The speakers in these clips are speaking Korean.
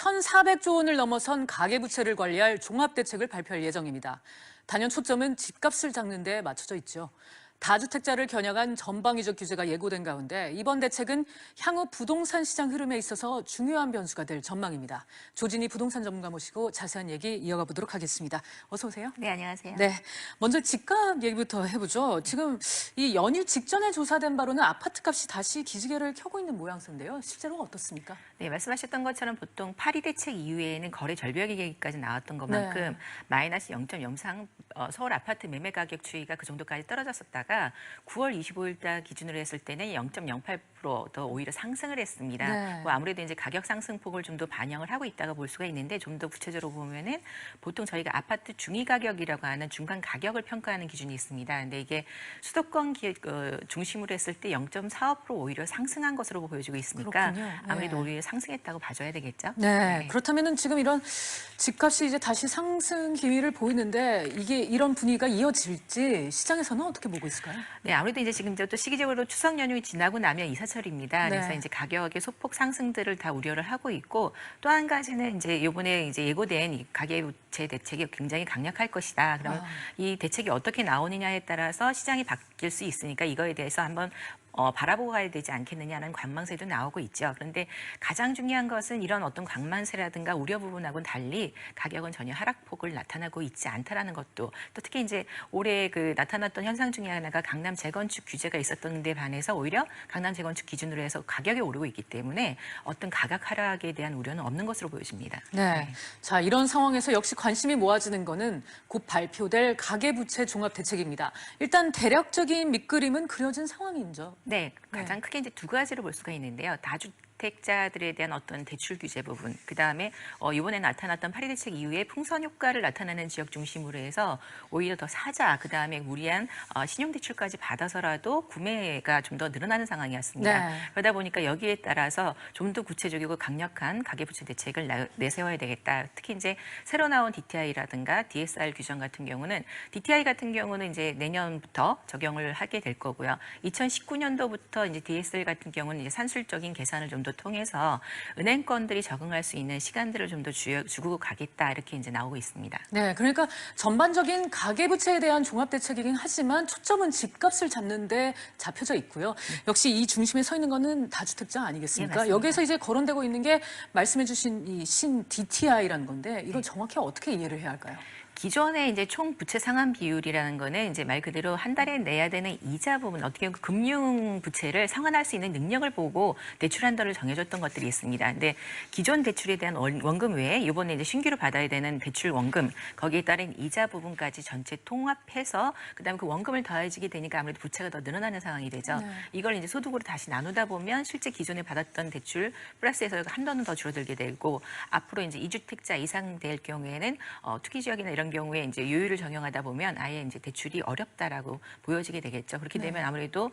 1,400조 원을 넘어선 가계부채를 관리할 종합대책을 발표할 예정입니다. 단연 초점은 집값을 잡는 데 맞춰져 있죠. 다주택자를 겨냥한 전방위적 규제가 예고된 가운데 이번 대책은 향후 부동산 시장 흐름에 있어서 중요한 변수가 될 전망입니다. 조진희 부동산 전문가 모시고 자세한 얘기 이어가 보도록 하겠습니다. 어서 오세요. 네, 안녕하세요. 네, 먼저 집값 얘기부터 해보죠. 지금 이 연휴 직전에 조사된 바로는 아파트값이 다시 기지개를 켜고 있는 모양새인데요. 실제로 어떻습니까? 네, 말씀하셨던 것처럼 보통 파리 대책 이후에는 거래 절벽 얘기까지 나왔던 것만큼 마이너스 0.03 서울 아파트 매매 가격 추이가 그 정도까지 떨어졌었다가 9월 25일 달 기준으로 했을 때는 0.08%더 오히려 상승을 했습니다. 뭐 아무래도 이제 가격 상승폭을 좀 더 반영을 하고 있다고 볼 수가 있는데 좀 더 구체적으로 보면은 보통 저희가 아파트 중위 가격이라고 하는 중간 가격을 평가하는 기준이 있습니다. 근데 이게 수도권 중심으로 했을 때 0.45% 오히려 상승한 것으로 보여지고 있으니까 아무래도 오히려 상승했다고 봐줘야 되겠죠. 네. 그렇다면은 지금 이런 집값이 이제 다시 상승 기미를 보이는데 이게 이런 분위기가 이어질지 시장에서는 어떻게 보고 있을까요? 네, 아무래도 이제 지금 또 시기적으로 추석 연휴 지나고 나면 이사철입니다. 그래서 이제 가격의 소폭 상승들을 다 우려를 하고 있고 또 한 가지는 이제 이번에 이제 예고된 이 가계부채 대책이 굉장히 강력할 것이다. 그럼 이 대책이 어떻게 나오느냐에 따라서 시장이 바뀔 수 있으니까 이거에 대해서 한번 바라보고 가야 되지 않겠느냐는 관망세도 나오고 있죠. 그런데 가장 중요한 것은 이런 어떤 관망세라든가 우려 부분하고는 달리 가격은 전혀 하락폭을 나타나고 있지 않다라는 것도 또 특히 이제 올해 그 나타났던 현상 중에 하나가 강남 재건축 규제가 있었던 데 반해서 오히려 강남 재건축 기준으로 해서 가격이 오르고 있기 때문에 어떤 가격 하락에 대한 우려는 없는 것으로 보여집니다. 네. 자, 이런 상황에서 역시 관심이 모아지는 거는 곧 발표될 가계부채 종합대책입니다. 일단 대략적인 밑그림은 그려진 상황이죠. 네, 가장 크게 이제 두 가지로 볼 수가 있는데요. 다주택자들에 대한 어떤 대출 규제 부분, 그 다음에 이번에 나타났던 파리 대책 이후에 풍선 효과를 나타나는 지역 중심으로 해서 오히려 더 사자, 그 다음에 무리한 신용 대출까지 받아서라도 구매가 좀 더 늘어나는 상황이었습니다. 그러다 보니까 여기에 따라서 좀 더 구체적이고 강력한 가계부채 대책을 내세워야 되겠다. 특히 이제 새로 나온 DTI라든가 DSR 규정 같은 경우는 DTI 같은 경우는 이제 내년부터 적용을 하게 될 거고요. 2019년도부터 이제 DSR 같은 경우는 이제 산술적인 계산을 좀 더 통해서 은행권들이 적응할 수 있는 시간들을 좀 더 주고 가겠다 이렇게 이제 나오고 있습니다. 네, 그러니까 전반적인 가계부채에 대한 종합대책이긴 하지만 초점은 집값을 잡는 데 잡혀져 있고요. 역시 이 중심에 서 있는 거는 다주택자 아니겠습니까? 여기에서 이제 거론되고 있는 게 말씀해주신 이 신 DTI라는 건데 이걸 정확히 어떻게 이해를 해야 할까요? 기존의 이제 총 부채 상환 비율이라는 거는 이제 말 그대로 한 달에 내야 되는 이자 부분, 어떻게 보면 금융 부채를 상환할 수 있는 능력을 보고 대출 한도를 정해줬던 것들이 있습니다. 근데 기존 대출에 대한 원금 외에 이번에 이제 신규로 받아야 되는 대출 원금, 거기에 따른 이자 부분까지 전체 통합해서 그다음에 그 원금을 더해지게 되니까 아무래도 부채가 더 늘어나는 상황이 되죠. 이걸 이제 소득으로 다시 나누다 보면 실제 기존에 받았던 대출 플러스해서 한도는 더 줄어들게 되고 앞으로 이제 2주택자 이상 될 경우에는 투기 지역이나 이런 경우에 이제 요율을 적용하다 보면 아예 이제 대출이 어렵다라고 보여지게 되겠죠. 그렇게 되면 아무래도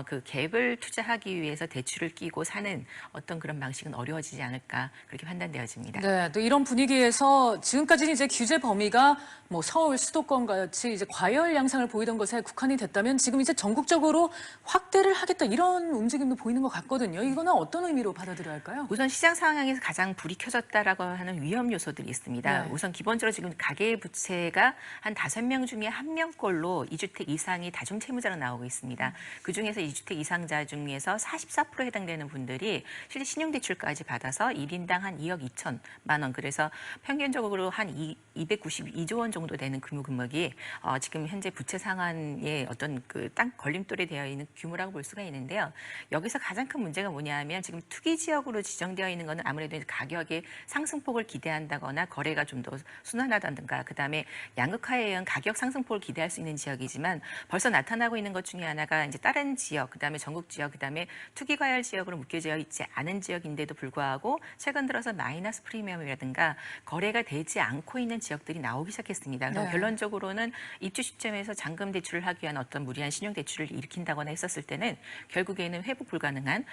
그 갭을 투자하기 위해서 대출을 끼고 사는 어떤 그런 방식은 어려워지지 않을까 그렇게 판단되어집니다. 네, 또 이런 분위기에서 지금까지는 이제 규제 범위가 뭐 서울 수도권 같이 이제 과열 양상을 보이던 것에 국한이 됐다면 지금 이제 전국적으로 확대를 하겠다 이런 움직임도 보이는 것 같거든요. 이거는 어떤 의미로 받아들여야 할까요? 우선 시장 상황에서 가장 불이 켜졌다라고 하는 위험 요소들이 있습니다. 우선 기본적으로 지금 가계부채가 한 5명 중에 1명꼴로 2주택 이상이 다중채무자로 나오고 있습니다. 그중에서 2주택 이상자 중에서 44% 해당되는 분들이 실제 신용대출까지 받아서 1인당 한 2억 2천만 원, 그래서 평균적으로 한 292조 원 정도 되는 금액이 지금 현재 부채 상환의 어떤 그 땅 걸림돌에 되어 있는 규모라고 볼 수가 있는데요. 여기서 가장 큰 문제가 뭐냐하면 지금 투기 지역으로 지정되어 있는 것은 아무래도 가격의 상승폭을 기대한다거나 거래가 좀 더 순환하다든가 그다음에 양극화에 의한 가격 상승폭을 기대할 수 있는 지역이지만 벌써 나타나고 있는 것 중에 하나가 이제 다른 지역, 그다음에 전국 지역, 그다음에 투기 과열 지역으로 묶여져 있지 않은 지역인데도 불구하고 최근 들어서 마이너스 프리미엄이라든가 거래가 되지 않고 있는 지역들이 나오기 시작했습니다. 그럼 결론적으로는 입주 시점에서 잔금 대출을 하기 위한 어떤 무리한 신용 대출을 일으킨다거나 했었을 때는 결국에는 회복 불가능한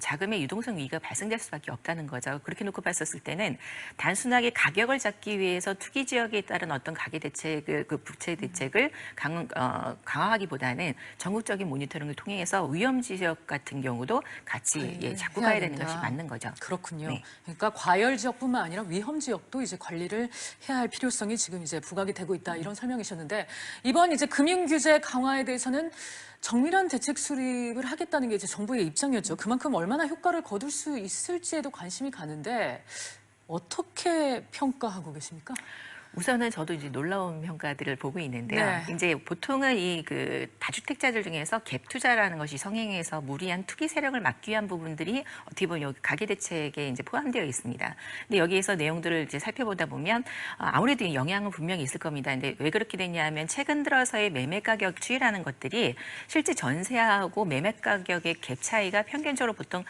자금의 유동성 위기가 발생될 수밖에 없다는 거죠. 그렇게 놓고 봤었을 때는 단순하게 가격을 잡기 위해서 투기 지역에 따른 따른 어떤 가계 대책을 그 부채 대책을 강화하기보다는 전국적인 모니터링을 통해서 위험 지역 같은 경우도 같이 잡고 가야 되는 것이 맞는 거죠. 그렇군요. 네. 그러니까 과열 지역뿐만 아니라 위험 지역도 이제 관리를 해야 할 필요성이 지금 이제 부각이 되고 있다 이런 설명이셨는데 이번 이제 금융 규제 강화에 대해서는 정밀한 대책 수립을 하겠다는 게 이제 정부의 입장이었죠. 그만큼 얼마나 효과를 거둘 수 있을지에도 관심이 가는데 어떻게 평가하고 계십니까? 우선은 저도 이제 놀라운 평가들을 보고 있는데요. 네. 이제 보통은 이 그 다주택자들 중에서 갭 투자라는 것이 성행해서 무리한 투기 세력을 막기 위한 부분들이 어떻게 보면 여기 가계 대책에 이제 포함되어 있습니다. 근데 여기에서 내용들을 이제 살펴보다 보면 아무래도 영향은 분명히 있을 겁니다. 근데 왜 그렇게 됐냐면 최근 들어서의 매매 가격 추이라는 것들이 실제 전세하고 매매 가격의 갭 차이가 평균적으로 보통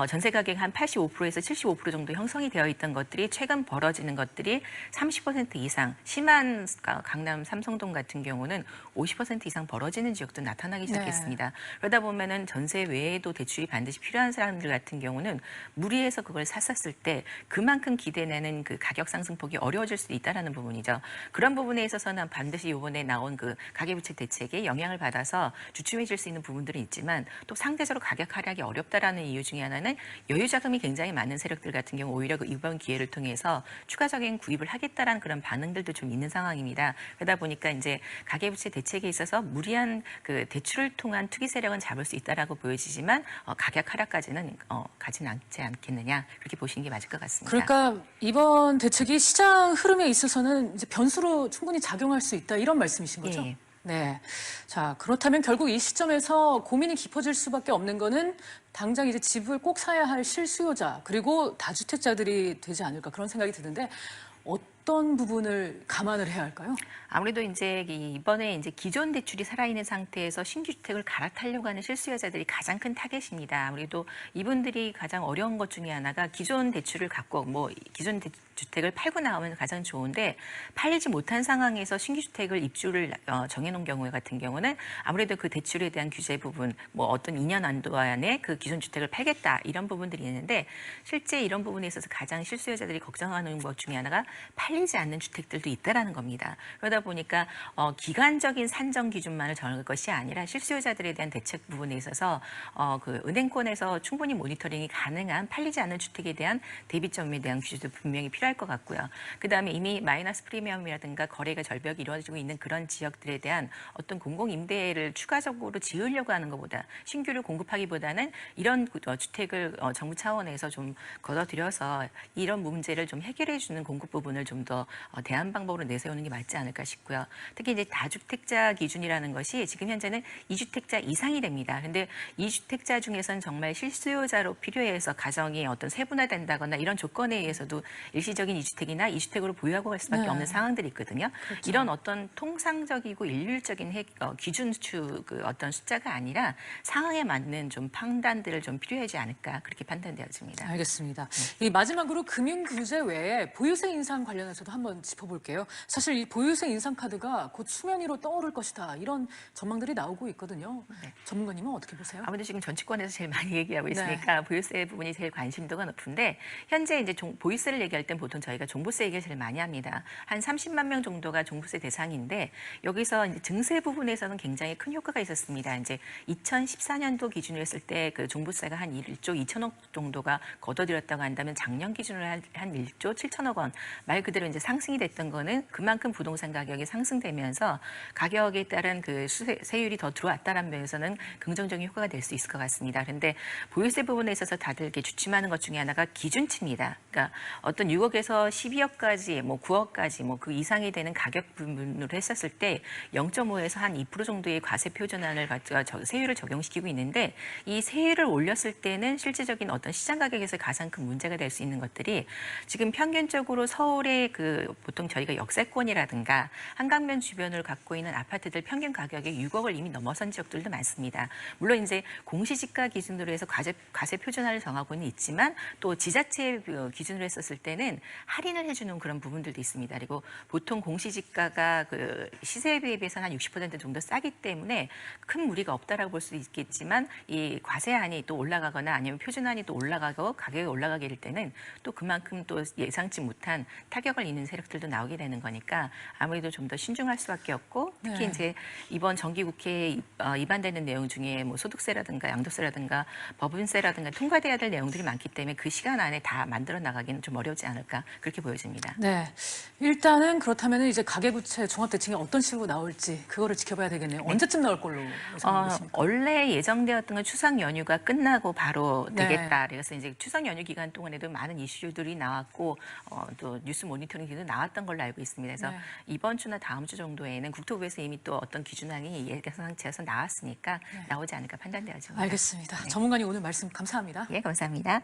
전세 가격 한 85%에서 75% 정도 형성이 되어 있던 것들이 최근 벌어지는 것들이 30% 이상, 심한 강남 삼성동 같은 경우는 50% 이상 벌어지는 지역도 나타나기 시작했습니다. 그러다 보면은 전세 외에도 대출이 반드시 필요한 사람들 같은 경우는 무리해서 그걸 샀었을 때 그만큼 기대내는 그 가격 상승폭이 어려워질 수 있다라는 부분이죠. 그런 부분에 있어서는 반드시 이번에 나온 그 가계부채 대책에 영향을 받아서 주춤해질 수 있는 부분들은 있지만 또 상대적으로 가격 하락이 어렵다라는 이유 중에 하나는 여유 자금이 굉장히 많은 세력들 같은 경우 오히려 그 이번 기회를 통해서 추가적인 구입을 하겠다라는 그런 반응들도 좀 있는 상황입니다. 그러다 보니까 이제 가계부채 대책에 있어서 무리한 그 대출을 통한 투기 세력은 잡을 수 있다라고 보여지지만 가격 하락까지는 가지는 않지 않겠느냐 그렇게 보시는 게 맞을 것 같습니다. 그러니까 이번 대책이 시장 흐름에 있어서는 이제 변수로 충분히 작용할 수 있다 이런 말씀이신 거죠? 예. 네. 자, 그렇다면 결국 이 시점에서 고민이 깊어질 수밖에 없는 거는 당장 이제 집을 꼭 사야 할 실수요자 그리고 다주택자들이 되지 않을까 그런 생각이 드는데 어떤 부분을 감안을 해야 할까요? 아무래도 이제 이번에 이제 기존 대출이 살아있는 상태에서 신규 주택을 갈아타려고 하는 실수요자들이 가장 큰 타겟입니다. 아무래도 이분들이 가장 어려운 것 중에 하나가 기존 대출을 갖고 기존 주택을 팔고 나오면 가장 좋은데 팔리지 못한 상황에서 신규 주택을 입주를 정해놓은 경우 같은 경우는 아무래도 그 대출에 대한 규제 부분, 어떤 2년 안도 안에 그 기존 주택을 팔겠다 이런 부분들이 있는데 실제 이런 부분에 있어서 가장 실수요자들이 걱정하는 것 중에 하나가 팔리지 않는 주택들도 있다라는 겁니다. 그러다 보니까 기간적인 산정 기준만을 정할 것이 아니라 실수요자들에 대한 대책 부분에 있어서 그 은행권에서 충분히 모니터링이 가능한 팔리지 않는 주택에 대한 대비점에 대한 규제도 분명히 필요할 것 같고요. 그다음에 이미 마이너스 프리미엄이라든가 거래가 절벽이 이루어지고 있는 그런 지역들에 대한 어떤 공공임대를 추가적으로 지으려고 하는 것보다 신규를 공급하기보다는 이런 주택을 정부 차원에서 좀 걷어들여서 이런 문제를 좀 해결해 주는 공급 부분을 좀 더 대안 방법으로 내세우는 게 맞지 않을까 싶고요. 특히 이제 다주택자 기준이라는 것이 지금 현재는 2주택자 이상이 됩니다. 그런데 2주택자 중에서는 정말 실수요자로 필요해서 가정이 어떤 세분화된다거나 이런 조건에 의해서도 일시적인 2주택이나 2주택으로 보유하고 갈 수밖에 없는 상황들이 있거든요. 그렇죠. 이런 어떤 통상적이고 일률적인 기준추 어떤 숫자가 아니라 상황에 맞는 좀 판단들을 좀 필요하지 않을까 그렇게 판단되어집니다. 알겠습니다. 이 마지막으로 금융 규제 외에 보유세 인상 관련해서도 한번 짚어볼게요. 사실 이 보유세 인상 카드가 곧 수면 위로 떠오를 것이다 이런 전망들이 나오고 있거든요. 네. 전문가님은 어떻게 보세요? 아무래도 지금 정치권에서 제일 많이 얘기하고 있으니까 보유세 부분이 제일 관심도가 높은데 현재 이제 보유세를 얘기할 땐 보통 저희가 종부세 얘기를 제일 많이 합니다. 한 30만 명 정도가 종부세 대상인데 여기서 이제 증세 부분에서는 굉장히 큰 효과가 있었습니다. 이제 2014년도 기준으로 했을 때 그 종부세가 한 1조 2천억 정도가 걷어들였다고 한다면 작년 기준으로 한 1조 7천억 원 말 그대로 이제 상승이 됐던 거는 그만큼 부동산 가격이 상승되면서 가격에 따른 그 세율이 더 들어왔다는 면에서는 긍정적인 효과가 될 수 있을 것 같습니다. 그런데 보유세 부분에 있어서 다들 이렇게 주춤하는 것 중에 하나가 기준치입니다. 그러니까 어떤 6억에서 12억까지, 9억까지 그 이상이 되는 가격 부분으로 했었을 때 0.5에서 한 2% 정도의 과세 표준안을 세율을 적용시키고 있는데 이 세율을 올렸을 때는 실질적인 어떤 시장 가격에서 가장 큰 문제가 될 수 있는 것들이 지금 평균적으로 서울의 그 보통 저희가 역세권이라든가 한강변 주변을 갖고 있는 아파트들 평균 가격이 6억을 이미 넘어선 지역들도 많습니다. 물론 이제 공시지가 기준으로 해서 과세 표준화를 정하고는 있지만 또 지자체 기준으로 했었을 때는 할인을 해주는 그런 부분들도 있습니다. 그리고 보통 공시지가가 그 시세에 비해서는 한 60% 정도 싸기 때문에 큰 무리가 없다라고 볼 수 있겠지만 이 과세안이 또 올라가거나 아니면 표준안이 또 올라가고 가격이 올라가게 될 때는 또 그만큼 또 예상치 못한 타격을 흔적을 잇는 세력들도 나오게 되는 거니까 아무래도 좀 더 신중할 수밖에 없고 특히 네. 이제 이번 정기국회에 입안되는 내용 중에 뭐 소득세라든가 양도세라든가 법인세라든가 통과돼야 될 내용들이 많기 때문에 그 시간 안에 다 만들어 나가기는 좀 어렵지 않을까 그렇게 보여집니다. 네. 일단은 그렇다면 이제 가계부채 종합대책이 어떤 식으로 나올지 그거를 지켜봐야 되겠네요. 언제쯤 나올 걸로 예상하고 계십니까? 원래 예정되었던 건 추석 연휴가 끝나고 바로 네. 되겠다. 그래서 이제 추석 연휴 기간 동안에도 많은 이슈들이 나왔고 또 뉴스 모니터링도 나왔던 걸로 알고 있습니다. 그래서 네. 이번 주나 다음 주 정도에는 국토부에서 이미 또 어떤 기준안이 예상치에서 나왔으니까 나오지 않을까 판단되어집니다. 알겠습니다. 전문가님 오늘 말씀 감사합니다. 예, 감사합니다.